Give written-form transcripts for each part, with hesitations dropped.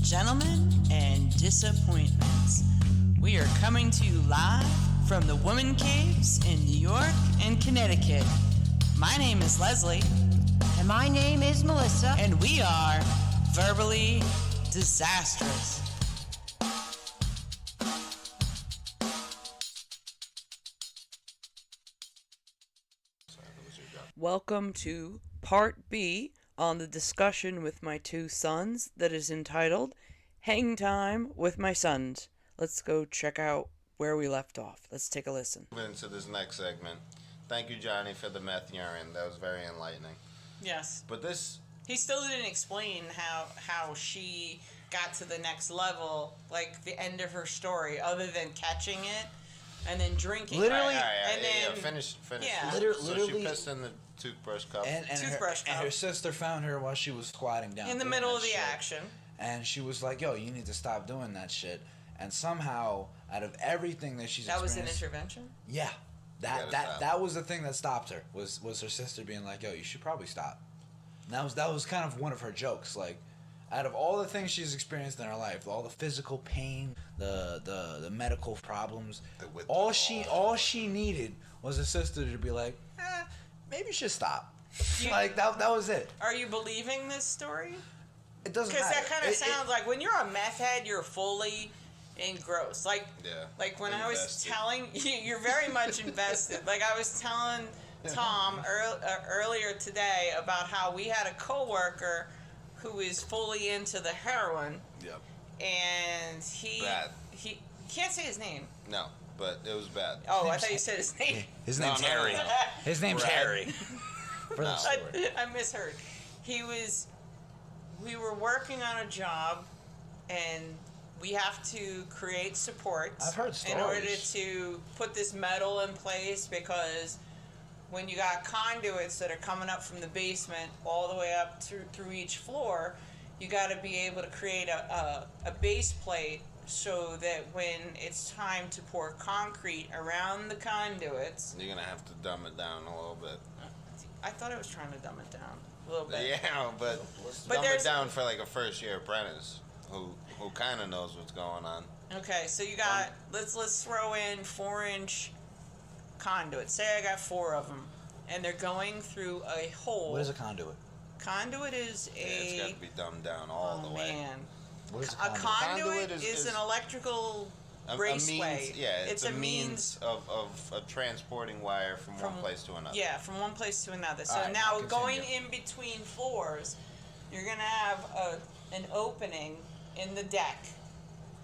gentlemen, and disappointments. We are coming to you live from the Woman Caves in New York and Connecticut. My name is Leslie. And my name is Melissa. And we are Verbally Disastrous. Welcome to Part B on the discussion with my two sons that is entitled Hang Time with My Sons. Let's go check out where we left off. Let's take a listen. Into this next segment. Thank you, Johnny, for the meth urine. That was very enlightening. Yes. But this... He still didn't explain how she got to the next level, like the end of her story, other than catching it and then drinking. Literally, finish. Yeah. So she pissed in the toothbrush cup. And her sister found her while she was squatting down. In the middle of the action. And she was like, yo, you need to stop doing that shit. And somehow, out of everything that she's experienced... That was an intervention? Yeah. That was the thing that stopped her, was her sister being like, yo, you should probably stop. And that was kind of one of her jokes. Like, out of all the things she's experienced in her life, all the physical pain, the medical problems, all she needed was a sister to be like, maybe you should stop. Like, that was it. Are you believing this story? It doesn't matter. Because that kind of sounds like when you're a meth head, you're fully engrossed. Like when I was telling you, you're very much invested. Like I was telling Tom earlier today about how we had a coworker who is fully into the heroin. Yep. And he can't say his name. No, but it was bad. Oh, I thought you said his name. His name's Harry. No. His name's Harry. For the story. I misheard. We were working on a job, and we have to create supports. I've heard stories. In order to put this metal in place, because when you got conduits that are coming up from the basement all the way up through each floor, you got to be able to create a base plate so that when it's time to pour concrete around the conduits... You're going to have to dumb it down a little bit. I thought I was trying to dumb it down a little bit. Yeah, but dumb it down for like a first-year apprentice who kind of knows what's going on. Okay, so you got... Let's throw in 4-inch... conduits. Say I got 4 of them, and they're going through a hole. What is a conduit? Conduit is it's got to be dumbed down all the way. Man. What is a conduit is an electrical raceway. It's a means of transporting wire from one place to another. Yeah, from one place to another. So now going in between floors, you're going to have an opening in the deck,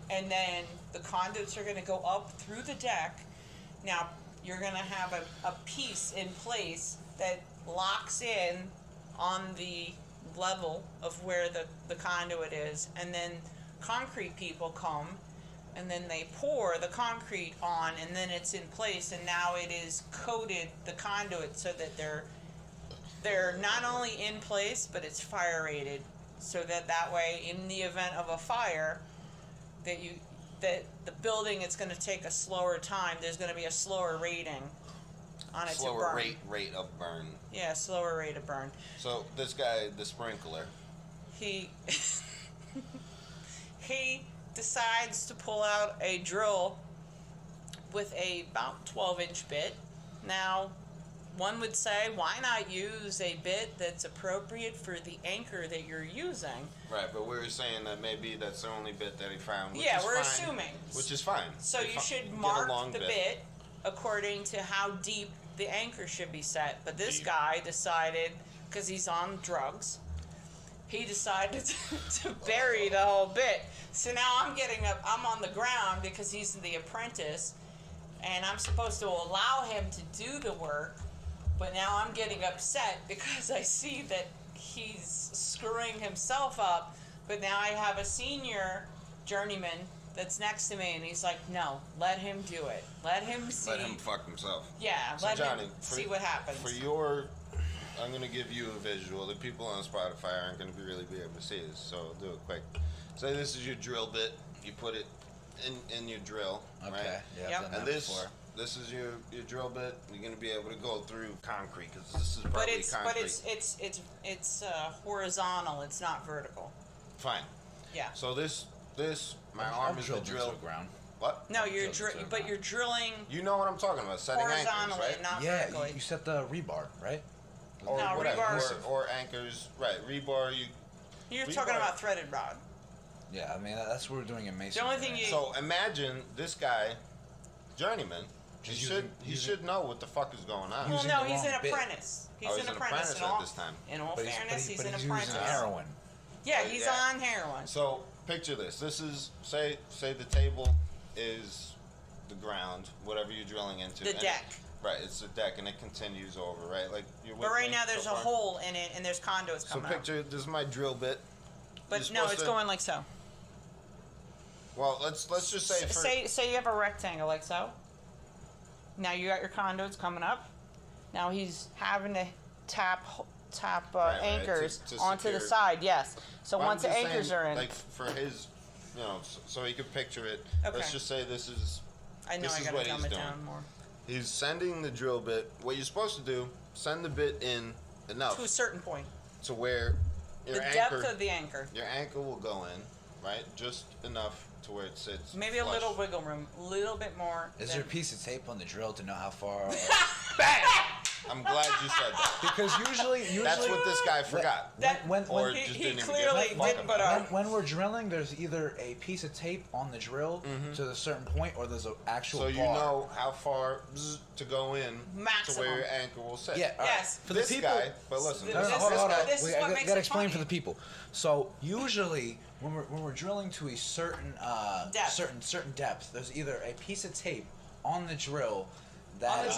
and then the conduits are going to go up through the deck. Now, you're going to have a piece in place that locks in on the level of where the conduit is, and then concrete people come, and then they pour the concrete on, and then it's in place, and now it is coated, the conduit, so that they're not only in place, but it's fire rated, so that way, in the event of a fire, that the building, it's going to take a slower time. There's going to be a slower rating on it to burn. Slower rate of burn. Yeah, slower rate of burn. So this guy, the sprinkler, he decides to pull out a drill with a about 12-inch bit. Now, one would say, why not use a bit that's appropriate for the anchor that you're using? Right, but we were saying that maybe that's the only bit that he found. We're assuming. Which is fine. So you should mark the bit according to how deep the anchor should be set. But this guy decided, because he's on drugs, he decided to bury the whole bit. So now I'm on the ground because he's the apprentice, and I'm supposed to allow him to do the work. But now I'm getting upset because I see that he's screwing himself up. But now I have a senior journeyman that's next to me, and he's like, no, let him do it. Let him see. Let him fuck himself. Yeah, so let Johnny, him see what happens. I'm going to give you a visual. The people on Spotify aren't going to really be able to see this, so I'll do it quick. Say this is your drill bit. You put it in your drill, okay. Right? Yeah, yep. I've done And that before. This is your drill bit. You're going to be able to go through concrete because this is probably concrete. But it's horizontal. It's not vertical. Fine. Yeah. So this my arm is the drill. Ground. What? No, you're drilling. You know what I'm talking about? Setting anchors, right? Not yeah, vertically. you set the rebar, right? Or no, whatever, rebar. or anchors, right? Rebar. You're talking about threaded rod. Yeah, I mean that's what we're doing in Mason. The only thing So imagine this guy, journeyman. He should know what the fuck is going on. Well, no, he's an appraise. He's an apprentice at this time. In all fairness, he's an using apprentice. heroin. Yeah, he's on heroin. So picture this. This is say the table is the ground, whatever you're drilling into. The deck. Right, it's the deck, and it continues over, right? Like you're. But right now there's a hole in it, and there's conduits coming out. So picture this is my drill bit. But no, it's going like so. Well, let's just say say you have a rectangle like so. Now you got your conduits coming up. Now he's having to tap anchors to onto the secure. side. Yes. So Well, once the anchors are in, like for his, so he could picture it. Okay. Let's just say this is. I know this I is gotta what dumb he's it doing. down more. He's sending the drill bit. What you're supposed to do, send the bit in enough To a certain point. to where your The anchor, depth of the anchor. your anchor will go in, right? Just enough to where it sits. Maybe flush. a little wiggle room, a little bit more. Is there a piece of tape on the drill to know how far? Bang! I'm glad you said that. Because usually That's what this guy forgot. Or just he didn't even clearly get the fuck didn't about put it. up. when we're drilling, there's either a piece of tape on the drill to a certain point, or there's an actual. So you bar. know how far to go in Maximum. to where your anchor will sit. Yeah. Yes. For This the people, guy, but listen, No, this no, guy- hold on. This is what makes gotta it explain funny. for the people. So usually, when we're drilling to a certain Depth. certain depth, there's either a piece of tape on the drill that On the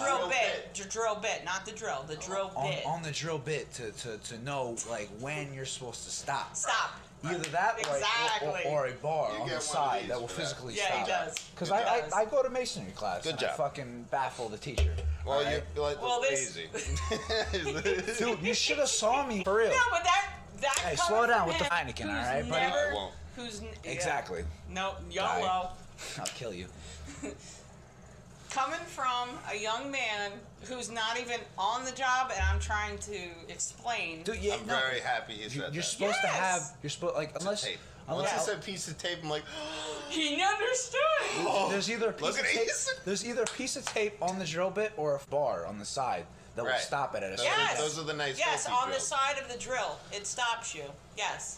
drill bit, not the drill. The drill bit. on the drill bit to know like when you're supposed to stop. Stop. Either that Exactly. or a bar You on get one the of side these that will for that. physically Yeah, stop. he does. Because He does. I go to masonry class. Good and job. I fucking baffle the teacher. Well, alright? you're like, Well, this this- easy. Dude, you should have saw me for real. No, but that Hey, coming slow down from with the him, Heineken, who's all right, buddy? never- I won't. Who's Exactly. No, Die. YOLO. I'll kill you. Coming from a young man who's not even on the job, and I'm trying to explain. Dude, yeah, I'm very happy he said You're that. supposed to Yes. have. You're supposed like unless. Tape. Once Unless he said piece of tape, I'm like, He understood. there's either a piece Look of at tape, Ethan. there's either a piece of tape on the drill bit or a bar on the side that will Right. stop it at a Those certain are- Yes. those are the nice Yes, filthy on the drills. side of the drill, it stops you. Yes,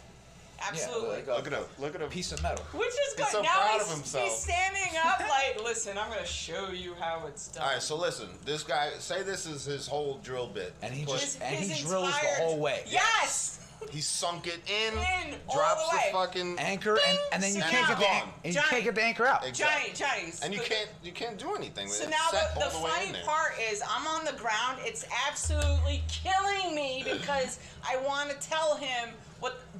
absolutely. like look at him. Look at him. piece of metal. Which is good. He's so now proud he's, of himself. he's standing up like, listen, I'm going to show you how it's done. All right, so listen. This guy, say this is his whole drill bit. And he Put- just and he His drills the entire- whole way. Yes. he sunk it in, all drops the way. fucking Anchor and then you So can't now- get the Gone. and you Johnny. can't get the anchor out. Exactly. Johnny. And you can't do anything with So it. now It's set the all the way in funny there. part is I'm on the ground. It's absolutely killing me because I want to tell him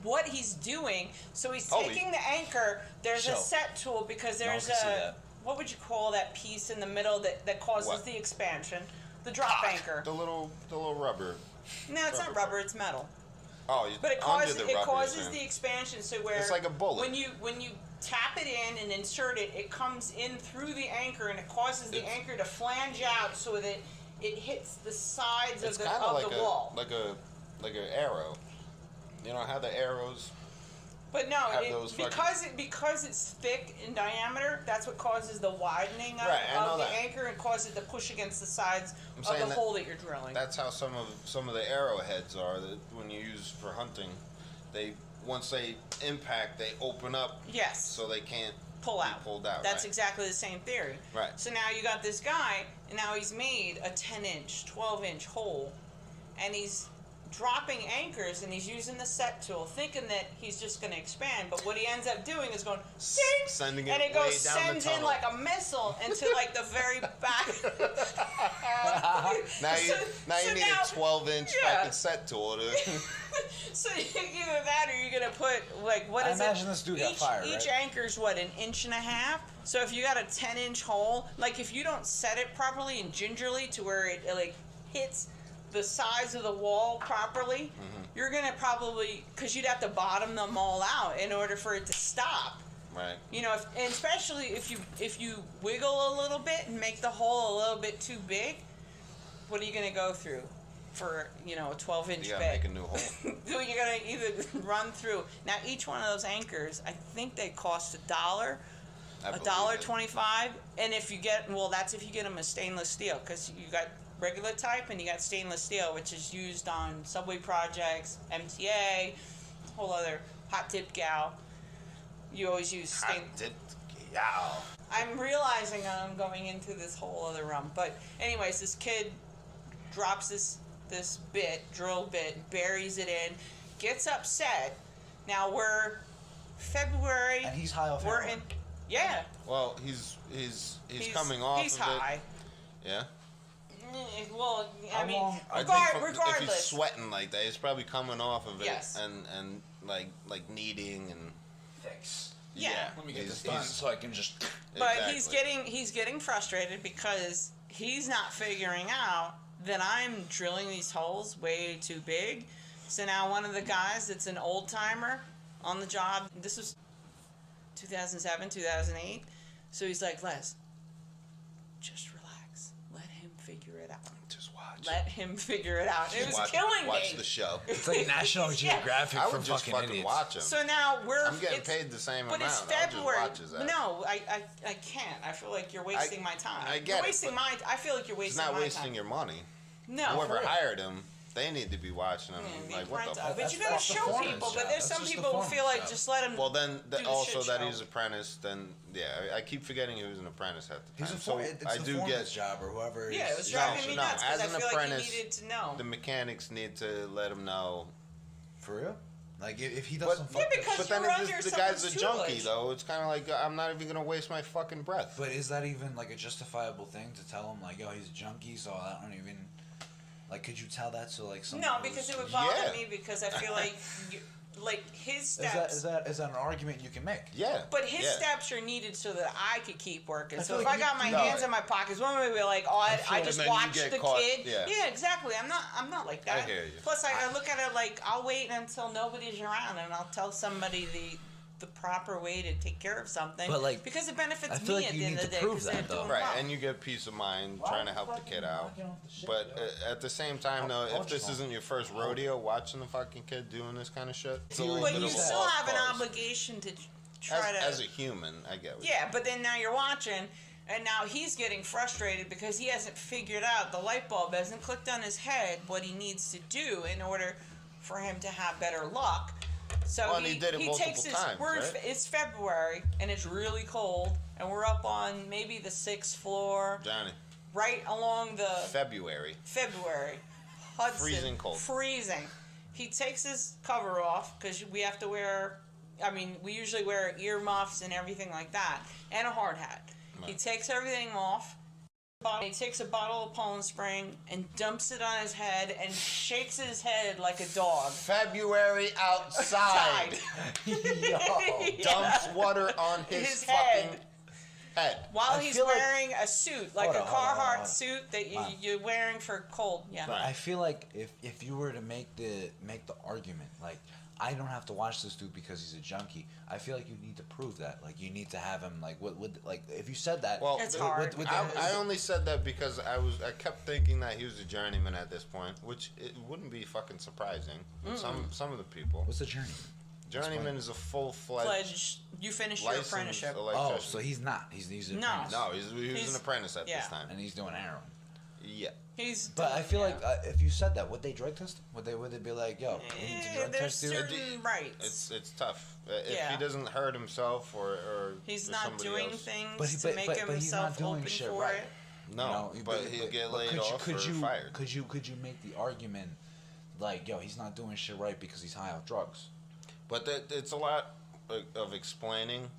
what he's doing. So he's Oh, taking the anchor. There's a So, set tool because no one there's can see a that. what would you call that piece in the middle that causes What? the expansion? The drop anchor. The little rubber. No, it's not rubber. It's metal. Oh, But it under causes the it rubber, causes you're saying. the expansion. So where It's like a bullet. when you tap it in and insert it, it comes in through the anchor and it causes the It's- anchor to flange out so that it hits the sides It's of kind of the wall. like an arrow. You know how the arrows. But no, have those fucking- because it's thick in diameter, that's what causes the widening of, Right, I know of the that. anchor and causes it to push against the sides I'm of saying the that- hole that you're drilling. That's how some of the arrowheads are that when you use for hunting, they once they impact they open up Yes. so they can't Pull be out. pulled out. That's right. exactly the same theory. Right. So now you got this guy, and now he's made a 10-inch, 12-inch hole, and he's dropping anchors, and he's using the set tool, thinking that he's just going to expand. But what he ends up doing is going, ding, Sending it and it way goes down the sends in tunnel. like a missile into like the very back. Now you So need now- a 12-inch yeah. fucking set tool to. So either that, or you're gonna put like what I is imagine it? this dude got fired, Each right? anchor's what, 1.5 inches? So if you got a 10-inch hole, like if you don't set it properly and gingerly to where it like hits the sides of the wall properly, you're gonna probably, because you'd have to bottom them all out in order for it to stop. Right. You know, and especially if you wiggle a little bit and make the hole a little bit too big, what are you gonna go through? for, a 12-inch You gotta bit. make a new hole. You're gonna either run through. Now, each one of those anchors, I think they cost $1, $1.25, and if you get, that's if you get them as stainless steel, because you got regular type and you got stainless steel, which is used on subway projects, MTA, whole other hot dip gal. You always use stainless. Hot dip gal. I'm realizing I'm going into this whole other realm, but anyways, this kid drops this drill bit, buries it in, gets upset. Now we're February, and he's high off. We're in, yeah. Well, he's coming off. He's of high. It. Yeah. Well, I mean, regardless, regardless, if he's sweating like that, he's probably coming off of it, yes. and like kneading and fix. Yeah. Let me get this done so I can just. But exactly. he's getting frustrated because he's not figuring out that I'm drilling these holes way too big. So now one of the guys that's an old timer on the job, this was 2007, 2008. So he's like, Les, just relax. Let him figure it out. Just watch. Let him figure it out. It was killing me. Watch the show. It's like National Geographic I for would just fucking idiots. watch him. So now I'm getting paid the same amount. But it's February. I'll just watch his ass. No, I can't. I feel like you're wasting my time. I get you're it, wasting my. I feel like you're wasting my time. It's not wasting your money. No. Whoever hired him, they need to be watching him. Like, what the fuck? But you gotta show people. But there's some people who feel like just let him. Well, then also that he's an apprentice. Then I keep forgetting he was an apprentice at the time. It's the foreman's job or whoever. Yeah, it was driving me nuts because I feel like he needed to know. The mechanics need to let him know. For real? Like if he doesn't. Because then the guy's a junkie though. It's kind of like I'm not even gonna waste my fucking breath. But is that even like a justifiable thing to tell him like, yo, he's a junkie, so I don't even. Like, could you tell that to like someone? No, because it would bother me because I feel like, his steps. Is that an argument you can make? Yeah. But his steps are needed so that I could keep working. So if like I got my hands in my pockets, one would be like, oh, I just watched the kid. Yeah, exactly. I'm not like that. I hear you. Plus, I look at it like I'll wait until nobody's around and I'll tell somebody the proper way to take care of something. But like, because it benefits I feel me like at you the end need of the to day. prove that, though. Right, and you get peace of mind trying to help the kid out. But at the same time, though, if this isn't your first rodeo watching the fucking kid doing this kind of shit, but you still have an obligation to try to. As a human, I get it. Yeah, but then now you're watching, and now he's getting frustrated because he hasn't figured out, the light bulb hasn't clicked on his head what he needs to do in order for him to have better luck. So he did it multiple times, right? It's February, and it's really cold, and we're up on maybe the 6th floor. Johnny. Right along the... February. Hudson. Freezing cold. Freezing. He takes his cover off, because we have to wear... we usually wear earmuffs and everything like that, and a hard hat. Right. He takes everything off. He takes a bottle of Poland Spring and dumps it on his head and shakes his head like a dog. February outside. Dumps water on his fucking head. While he's wearing a suit, like a Carhartt suit that you're wearing for cold. Yeah. But I feel like if you were to make the argument, like, I don't have to watch this dude because he's a junkie. I feel like you need to prove that. Like, you need to have him, like, if you said that. Well, it's hard. I only said that because I kept thinking that he was a journeyman at this point, which it wouldn't be fucking surprising. Some of the people. What's a journeyman? Journeyman is a full-fledged. You finish your apprenticeship. Oh, so he's not. He's an apprentice. No, he was an apprentice at this time, and he's doing heroin. Yeah. But I feel like if you said that, would they drug test him? Would they be like, yo, we need to drug test you? Rights. It's tough. If he doesn't hurt himself or he's not doing else. things to make himself open for it. No, but he'll get laid off or fired. Could you make the argument like, yo, he's not doing shit right because he's high off drugs? But it's a lot of explaining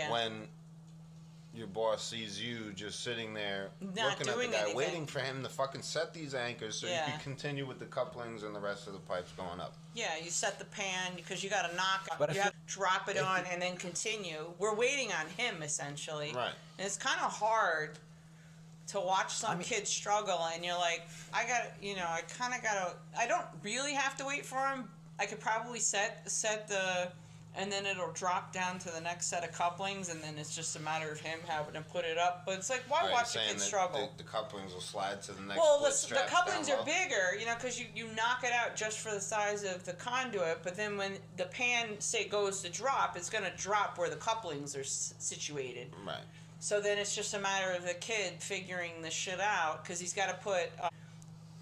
when your boss sees you just sitting there looking at the guy, waiting for him to fucking set these anchors so you can continue with the couplings and the rest of the pipes going up. Yeah, you set the pan because you got to knock it. You have to drop it on and then continue. We're waiting on him, essentially. Right. And it's kind of hard to watch some kid struggle, and you're like, I don't really have to wait for him. I could probably set the and then it'll drop down to the next set of couplings, and then it's just a matter of him having to put it up. But it's like, why watch a kid struggle? The couplings will slide to the next. Well, the couplings are bigger, because you knock it out just for the size of the conduit. But then when the pan goes to drop, it's going to drop where the couplings are situated. Right. So then it's just a matter of the kid figuring this shit out, because he's got to put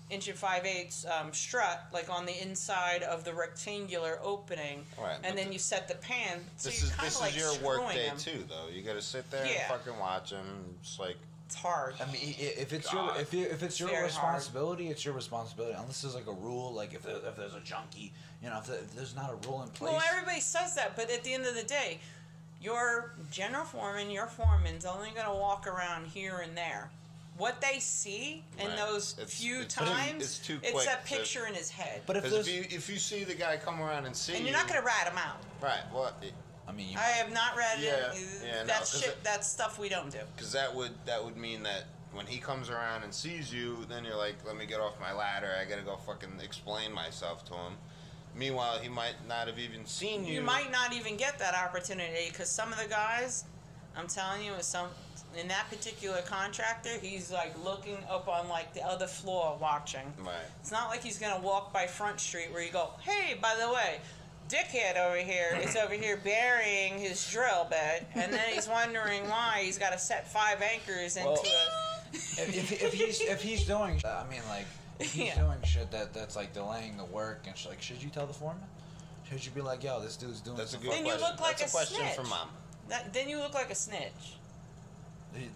1 5/8 strut on the inside of the rectangular opening, right, and then you set the pan. So this is your work day too, though. You got to sit there and fucking watch them. It's like, it's hard. I mean, if it's your responsibility, it's your responsibility. Unless there's a rule, if there's a junkie, if there's not a rule in place. Well, everybody says that, but at the end of the day, your general foreman, your foreman's only going to walk around here and there. What they see in those few times, it's a picture in his head. But if you see the guy come around and see, and you're not going to rat him out. Right. Well, I mean, I have not ratted him. That's stuff we don't do. Because that would mean that when he comes around and sees you, then you're like, let me get off my ladder. I got to go fucking explain myself to him. Meanwhile, he might not have even seen you. You might not even get that opportunity, because some of the guys, I'm telling you, in that particular contractor, he's looking up on the other floor watching. Right. It's not like he's gonna walk by Front Street where you go, hey, by the way, dickhead over here is over here burying his drill bit, and then he's wondering why he's got to set 5 anchors into it. If he's doing, if he's doing shit that's delaying the work and shit, should you tell the foreman? Should you be like, yo, this dude's doing? That's a good question. Then you look like that's a question snitch. For mom. Then you look like a snitch.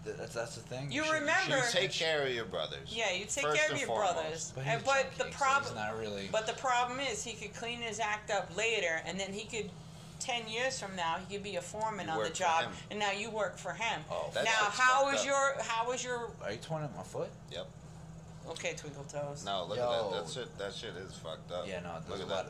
That's the thing. You remember? You take care of your brothers. Yeah, you take care of your brothers. But the problem, not really. But the problem is, he could clean his act up later, and then he could, 10 years from now, he could be a foreman on the job, and now you work for him. Oh, now how was your? Are you torn up my foot? Yep. Okay, Twinkle Toes. No, look at that. That shit is fucked up. Yeah, no,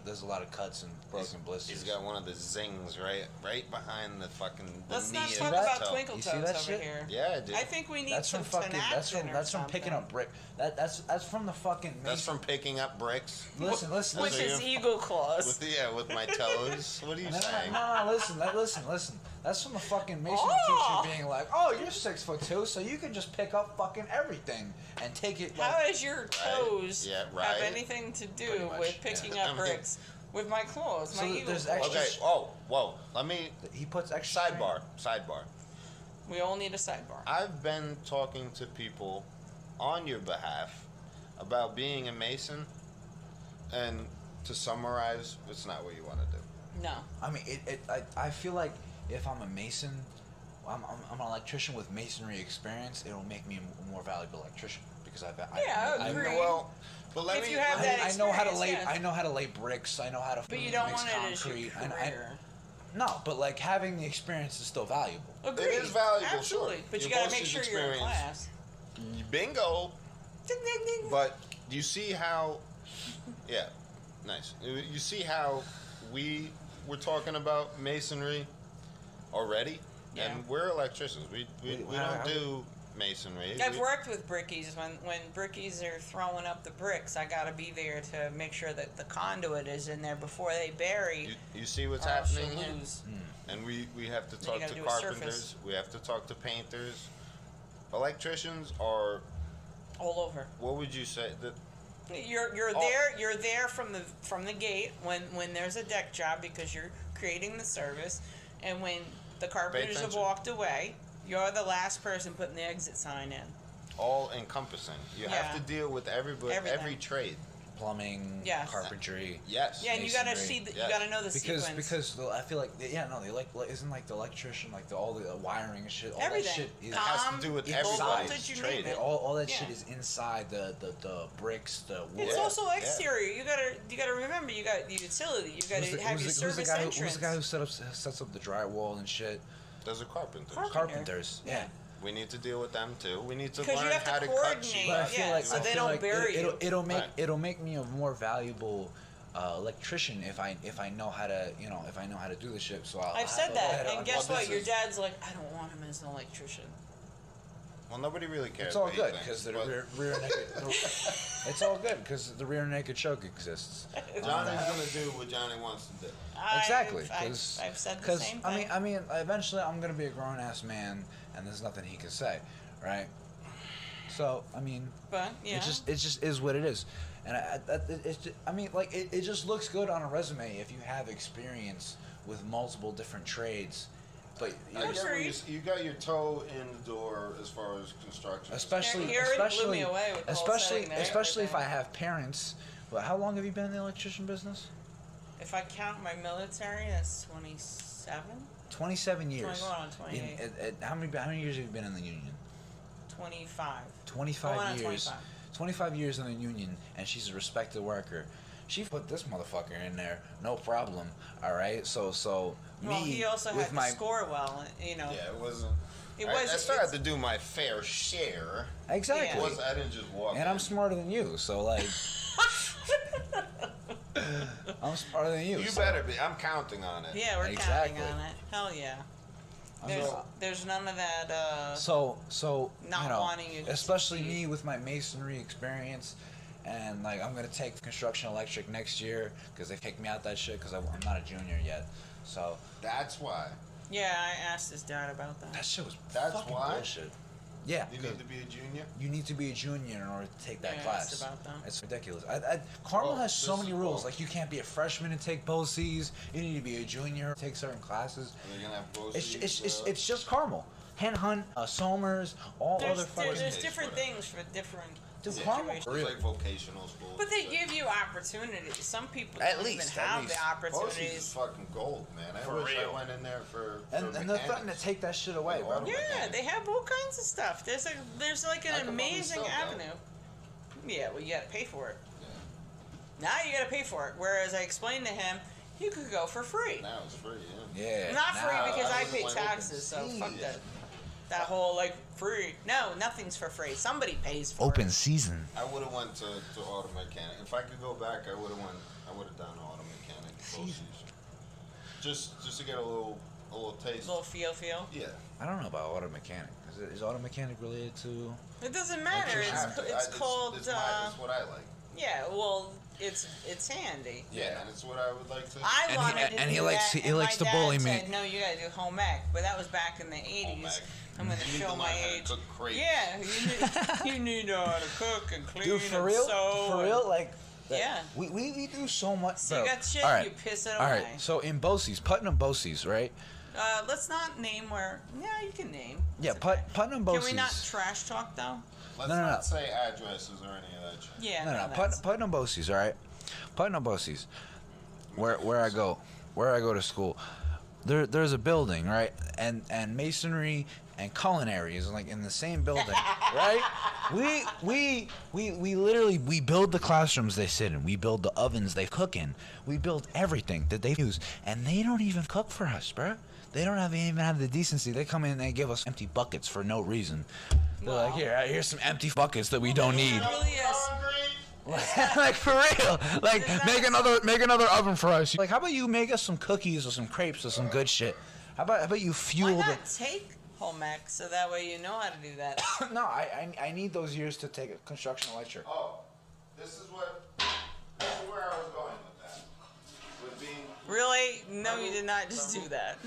there's a lot of cuts and broken blisters. He's got one of the zings right behind the fucking. Let's not talk about Twinkle Toes over shit? here. Yeah, dude. I think we need some That's from picking up brick. That's from the fucking. That's from picking up bricks. Listen. With his eagle claws. With my toes. What are you saying? No, listen. That's from the fucking masonry teacher being like, oh, you're 6'2", so you can just pick up fucking everything and take it. How does your toes have anything to do with picking up bricks? With my claws, my eagle claws. Okay. Oh, whoa. Let me. He puts extra. Sidebar. We all need a sidebar. I've been talking to people on your behalf about being a mason, and to summarize, it's not what you want to do. No. I mean, I feel like if I'm a mason, I'm an electrician with masonry experience, it'll make me a more valuable electrician because I agree. But let me. You have that I know how to lay. I know how to lay bricks. I know how to. But you don't mix want concrete. it as your career. No, but having the experience is still valuable. Agreed. It is valuable, absolutely. Sure. But you got to make sure you're in class. Bingo. Ding, ding, ding. But you see how? Yeah, nice. You see how we were talking about masonry already, and we're electricians. We don't do masonry. I've worked with brickies. When brickies are throwing up the bricks, I got to be there to make sure that the conduit is in there before they bury. You see what's happening here? And we have to talk to carpenters. We have to talk to painters. Electricians are all over. What would you say that? You're there from the gate when there's a deck job because you're creating the service, and when the carpenters have walked away, you're the last person putting the exit sign in. All encompassing. You have to deal with everybody, every trade. Plumbing, carpentry. Yes. Yeah, and you gotta see. You gotta know the sequence. Because I feel like isn't the electrician all the wiring and shit. All everything. That shit has to do with everybody's trade. All that shit is inside the bricks, the wood. It's also exterior. You gotta remember. You got the utility. You gotta have your service entrance. Who's the guy who sets up the drywall and shit? Those are carpenters. Carpenters. Yeah. We need to deal with them too. We need to learn how to cut sheet. But I feel like so they don't bury you. It'll make me a more valuable electrician if I know how to do the shit. So I've said that, and guess what? Your dad's like, I don't want him as an electrician. Well, nobody really cares. It's all good because the rear naked. It's all good because the rear naked choke exists. Johnny's gonna do what Johnny wants to do. Exactly. I've said the same thing. I mean, eventually I'm gonna be a grown ass man, and there's nothing he can say, right? So I mean, but yeah, it just is what it is, and it just looks good on a resume if you have experience with multiple different trades. But you got your toe in the door as far as construction. Especially if I have parents. Well, how long have you been in the electrician business? If I count my military, that's 27. 27 years. 21 on 28. How many years have you been in the union? 25. 25 years. 25 years in the union, and she's a respected worker. She put this motherfucker in there, no problem. All right, so well, he also had to score well, you know. Yeah, it wasn't. I started to do my fair share. Exactly. Yeah. I didn't just walk. And I'm smarter than you, so like. I'm smarter than you. You better be. I'm counting on it. Yeah, we're counting on it. Hell yeah. There's none of that. So not wanting you, especially me with my masonry experience. And, like, I'm going to take construction electric next year because they kicked me out that shit because I'm not a junior yet. So. That's why. Yeah, I asked his dad about that. That shit was fucking bullshit. Yeah. You need to be a junior? You need to be a junior in order to take that class. It's about that. It's ridiculous. Carmel has so many rules. Like, you can't be a freshman and take both C's. You need to be a junior, take certain classes. Are they going to have both C's? It's just Carmel. Hen Hunt, Somers, other fucking... There's different things for different... It's like vocational school. But they give you opportunities. Some people don't even have the opportunities. Is fucking gold, man. I wish I went in there for and they're threatening to take that shit away, bro. Yeah, they have all kinds of stuff. There's like an amazing avenue. Yeah, well, you got to pay for it. Yeah. Now you got to pay for it. Whereas I explained to him, you could go for free. Now it's free, yeah. Not free because I pay taxes, so fuck that. That whole, like, free. No, nothing's for free. Somebody pays for it. Open season. I would have went to auto mechanic. If I could go back, I would have done auto mechanic. Just to get a little taste. A little feel? Yeah. I don't know about auto mechanic. Is auto mechanic related to... It doesn't matter. It's called... It's what I like. Yeah, well... It's handy. Yeah, and it's what I would like to. I wanted to. And he likes to bully me. No, you gotta do home ec, but that was back in the 80s. I'm gonna show my age. Yeah, you need to know how to cook and clean. Dude, for real, like. Yeah. We do so much. So you got shit, you piss it away. All right, so in Bosie's, Putnam Bosie's, right? Let's not name where. Yeah, you can name. Yeah, Putnam Bosie's. Can we not trash talk though? Let's not say addresses or any of that shit. Yeah. No. Putnam Bosie's, all right. Putnam Bosie's, where I go to school. There's a building, right, and masonry and culinary is like in the same building, right? We literally build the classrooms they sit in. We build the ovens they cook in. We build everything that they use, and they don't even cook for us, bro. They don't even have the decency. They come in and they give us empty buckets for no reason. They're like, here's some empty buckets that we don't need. Like, for real. Like, make another oven for us. Like, how about you make us some cookies or some crepes or some good shit? How about you fuel Why not take home ec so that way you know how to do that? No, I need those years to take a construction lecture. Oh, this is where I was going with that. With being really? No, you did not just do that.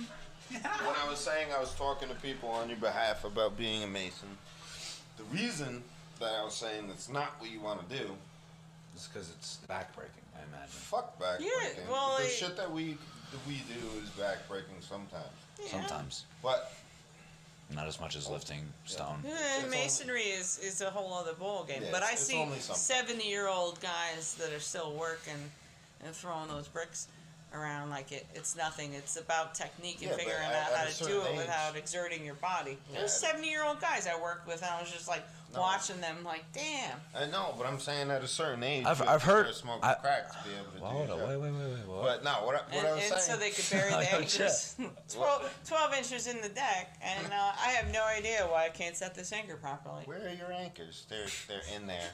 When I was saying I was talking to people on your behalf about being a Mason, the reason that I was saying that's not what you want to do is because it's backbreaking, I imagine. Fuck backbreaking. Yeah, well, the shit that we do is backbreaking sometimes. Yeah. Sometimes. But not as much as lifting stone. Yeah, masonry is a whole other ballgame. Yeah, but I see 70-year-old guys that are still working and throwing those bricks around like it's nothing. It's about technique and figuring out how to do it without exerting your body. Yeah. There's 70-year-old guys I worked with, and I was just like watching them like, damn. I know, but I'm saying at a certain age, I've heard smoke crack to be able to do that. Wait. What? But no, what I was saying. So they could bury the anchors. 12 inches in the deck, and I have no idea why I can't set this anchor properly. Where are your anchors? They're in there.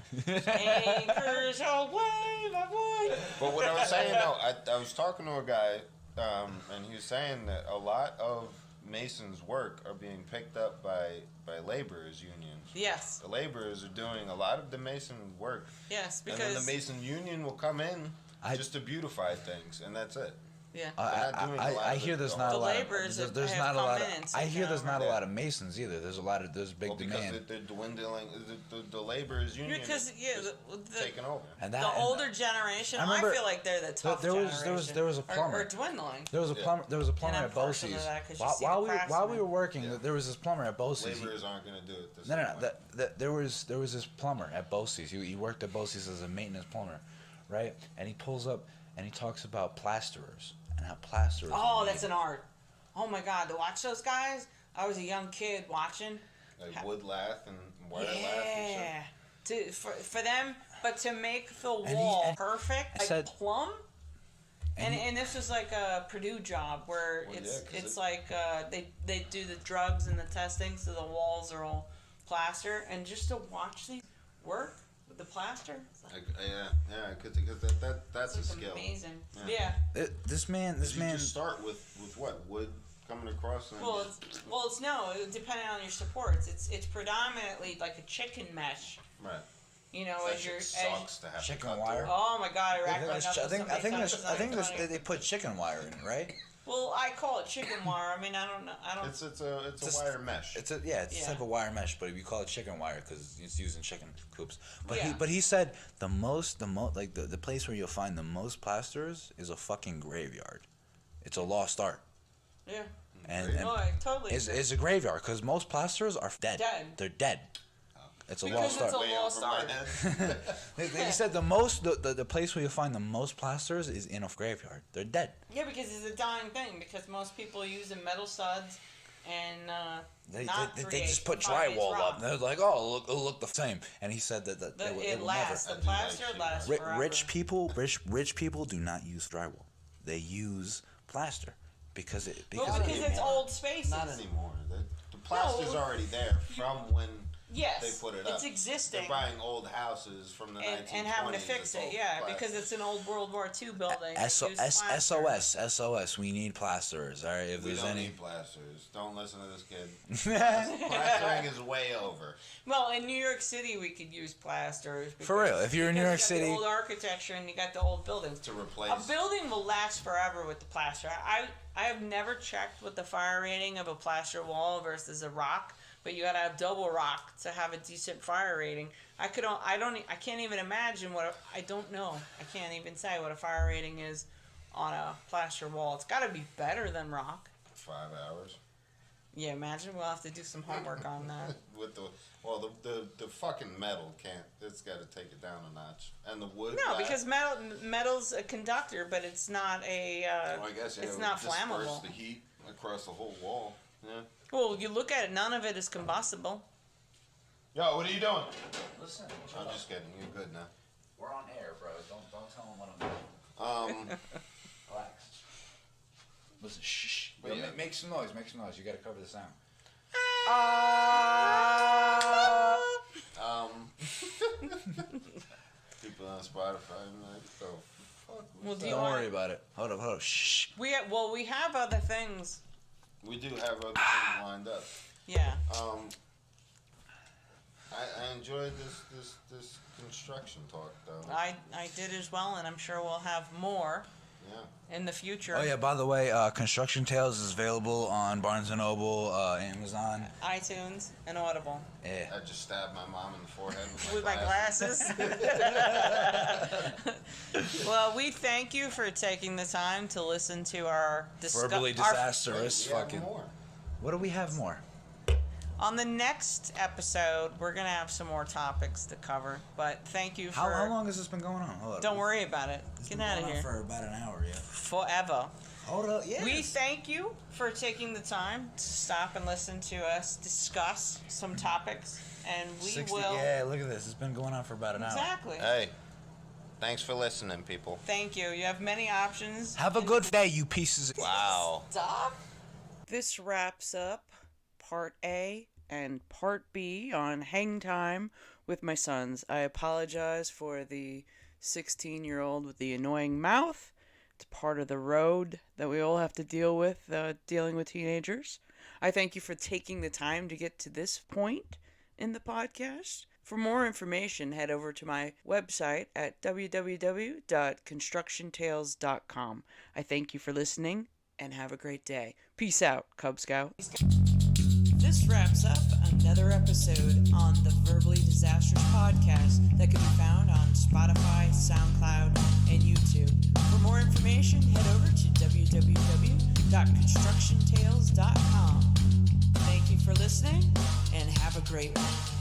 Anchors away, my boy. But what I was saying, though, I was talking to a guy, and he was saying that a lot of masons' work are being picked up by laborers' unions. Yes. The laborers are doing a lot of the mason work. Yes, because... And then the mason union will come in just to beautify things, and that's it. Yeah. I hear there's not a lot of there's not a lot of I hear there's not a lot of masons either. There's big demand. Because they're dwindling. The laborers union is taking over. And the older generation, I feel like they're the tough generation. There was a plumber. Or dwindling. There was a plumber at Bosie's. While we were working, there was this plumber at Bosie's. Laborers aren't going to do it. No. There was this plumber at Bosie's. He worked at Bosie's as a maintenance plumber, right? And he pulls up and he talks about plasterers. And how plasterers. Oh, that's an art. Oh my God, to watch those guys. I was a young kid watching. Like wood lath and wire lath and shit. For them, but to make the wall perfect, like plumb. And this was like a Purdue job where it's like they do the drugs and the testing, so the walls are all plaster, and just to watch these work. The plaster? Because that's a skill. Amazing. Yeah. This man. You just start with what, wood coming across. And it's no. Depending on your supports, it's predominantly like a chicken mesh. Right. You know, sucks to have chicken wire. Oh my God! I think they put chicken wire in it, right? Well, I call it chicken wire. I mean, I don't know. It's a wire mesh. It's a type of wire mesh, but we call it chicken wire because it's used in chicken coops. But he said the place where you'll find the most plasters is a fucking graveyard. It's a lost art. Yeah. And totally. It's a graveyard because most plasters are dead. They're dead. It's a lost art. Because it's a lost art. They said the place where you find the most plasters is in a graveyard. They're dead. Yeah, because it's a dying thing. Because most people use metal studs and they just put drywall up. And they're like, oh, it'll look the same. And he said that it will lasts. never. The plaster lasts forever. Rich people do not use drywall. They use plaster because it's old spaces. Not anymore. The plaster's already there from when. Yes, they put it up. It's existing. They're buying old houses from the 1920s. And having to fix it, because it's an old World War II building. SOS, we need plasterers, all right? We don't need plasterers. Don't listen to this kid. Plastering is way over. Well, in New York City, we could use plasterers. For real, if you're in New York City. You got the old architecture and you got the old buildings. To replace. A building will last forever with the plaster. I have never checked what the fire rating of a plaster wall versus a rock. But you gotta have double rock to have a decent fire rating. I can't even imagine I don't know. I can't even say what a fire rating is on a plaster wall. It's gotta be better than rock. 5 hours. Yeah, imagine we'll have to do some homework on that. With the fucking metal can't. It's got to take it down a notch, and the wood. No, because metal's a conductor, but it's not a. I guess it's not flammable. Disperse the heat across the whole wall. Yeah. Well, you look at it, none of it is combustible. Yo, what are you doing? Listen. I'm just kidding. You're good now. We're on air, bro. Don't tell them what I'm doing. Relax. Listen, shh. But make some noise. You gotta cover the sound. People on Spotify, I'm like, oh, fuck. Well, don't worry about it. Hold up. Shh. We have other things. We do have other things lined up. Yeah. I enjoyed this construction talk though. I did as well, and I'm sure we'll have more. Yeah. In the future. Oh yeah, by the way, Construction Tales is available on Barnes & Noble, Amazon, iTunes, and Audible. Yeah. I just stabbed my mom in the forehead with my glasses. Well, we thank you for taking the time to listen to our Verbally Disastrous fucking. What do we have more? On the next episode, we're going to have some more topics to cover, but thank you for... How long has this been going on? Hold Don't worry about it. Get out of here. For about an hour, yeah. Forever. Hold up, yes. We thank you for taking the time to stop and listen to us discuss some topics, and we will... Yeah, look at this. It's been going on for about an hour. Exactly. Hey, thanks for listening, people. Thank you. You have many options. Have a good day, you pieces of... Wow. Stop. This wraps up Part A and Part B on Hang Time with my sons. I apologize for the 16-year-old with the annoying mouth. It's part of the road that we all have to deal with, dealing with teenagers. I thank you for taking the time to get to this point in the podcast. For more information, head over to my website at www.constructiontales.com. I thank you for listening and have a great day. Peace out, Cub Scout. This wraps up another episode on the Verbally Disastrous Podcast that can be found on Spotify, SoundCloud, and YouTube. For more information, head over to www.constructiontales.com. Thank you for listening and have a great one.